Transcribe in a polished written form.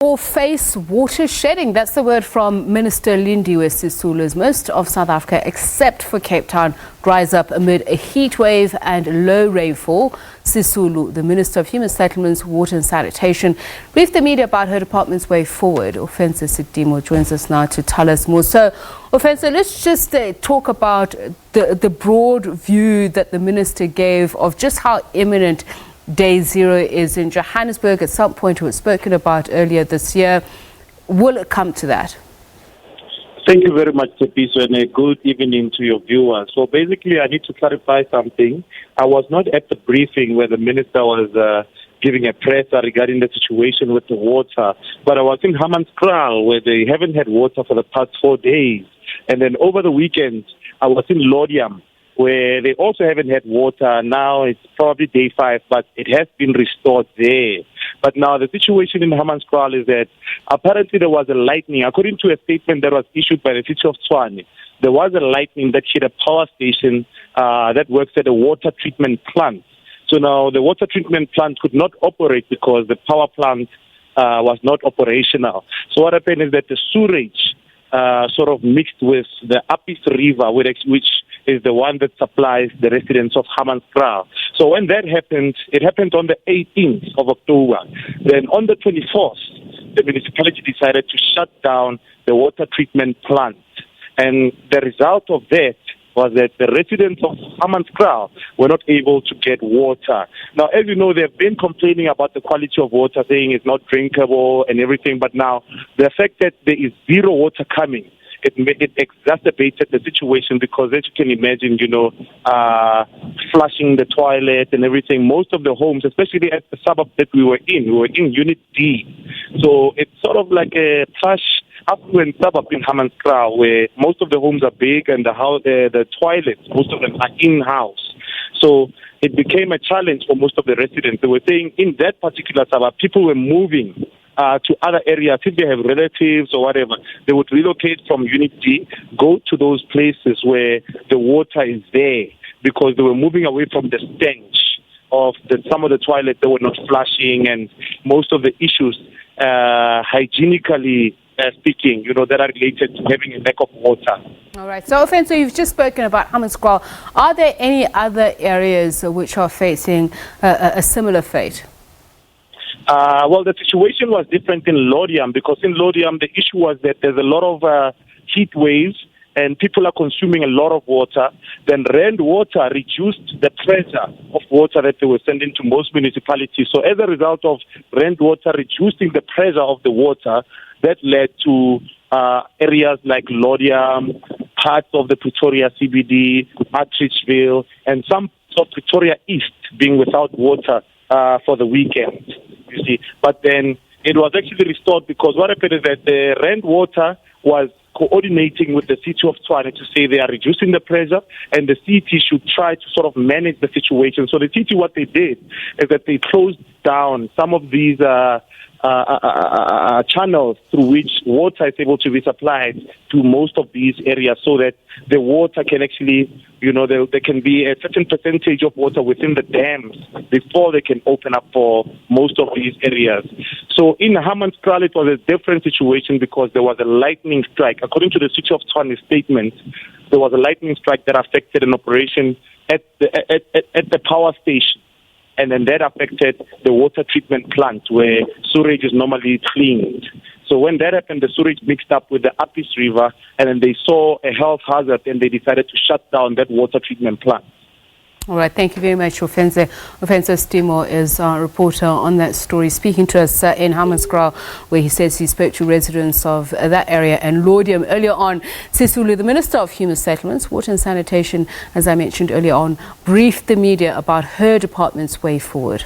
Or face water shedding. That's the word from Minister Lindiwe Sisulu. As most of South Africa, except for Cape Town, dries up amid a heat wave and low rainfall. Sisulu, the Minister of Human Settlements, Water and Sanitation, briefed the media about her department's way forward. Ofentse Setimo joins us now to tell us more. So, Ofentse, let's just talk about the broad view that the Minister gave of just how imminent Day Zero is in Johannesburg. At some point it was spoken about earlier this year. Will it come to that? Thank you very much, Tepiso, and a good evening to your viewers. So basically, I need to clarify something. I was not at the briefing where the minister was giving a presser regarding the situation with the water, but I was in Hammanskraal where they haven't had water for the past 4 days. And then over the weekend, I was in Lodium, where they also haven't had water. Now it's probably day 5, but it has been restored there. But now the situation in Hammanskraal is that apparently there was a lightning. According to a statement that was issued by the city of Tshwane, there was a lightning that hit a power station that works at a water treatment plant. So now the water treatment plant could not operate because the power plant was not operational. So what happened is that the sewage sort of mixed with the Apis River, which is the one that supplies the residents of Hammanskraal. So when that happened, it happened on the 18th of October. Then on the 24th, the municipality decided to shut down the water treatment plant. And the result of that was that the residents of Hammanskraal were not able to get water. Now, as you know, they've been complaining about the quality of water, saying it's not drinkable and everything. But now, the fact that there is zero water coming, it exacerbated the situation because, as you can imagine, flushing the toilet and everything, most of the homes, especially at the suburb that we were in Unit D. So it's sort of like a plush affluent suburb in Hammanskraal where most of the homes are big and the toilets, most of them are in-house. So it became a challenge for most of the residents. They were saying in that particular suburb, people were moving to other areas. If they have relatives or whatever, they would relocate from Unit D, go to those places where the water is there because they were moving away from the stench of some of the toilets that were not flushing and most of the issues hygienically speaking, that are related to having a lack of water. All right. So, Ofentse, you've just spoken about Hammanskraal. Are there any other areas which are facing a similar fate? Well, the situation was different in Lodium because in Lodium the issue was that there's a lot of heat waves and people are consuming a lot of water. Then rainwater reduced the pressure of water that they were sending to most municipalities. So as a result of rainwater reducing the pressure of the water, that led to areas like Lodium, parts of the Pretoria CBD, Atteridgeville, and some of Pretoria East being without water for the weekend, you see. But then it was actually restored because what happened is that the rainwater was coordinating with the city of Tshwane to say they are reducing the pressure and the city should try to sort of manage the situation. So the city, what they did is that they closed down some of these channels through which water is able to be supplied to most of these areas so that the water can actually, there can be a certain percentage of water within the dams before they can open up for most of these areas. So in Hammanskraal, it was a different situation because there was a lightning strike. According to the city of Tshwane statement, there was a lightning strike that affected an operation at the power station. And then that affected the water treatment plant where sewage is normally cleaned. So when that happened, the sewage mixed up with the Apis River, and then they saw a health hazard and they decided to shut down that water treatment plant. All right, thank you very much, Ofentse. Ofentse Setimo is our reporter on that story, speaking to us in Hammanskraal, where he says he spoke to residents of that area and Lodium. Earlier on, Sisulu, the Minister of Human Settlements, Water and Sanitation, as I mentioned earlier on, briefed the media about her department's way forward.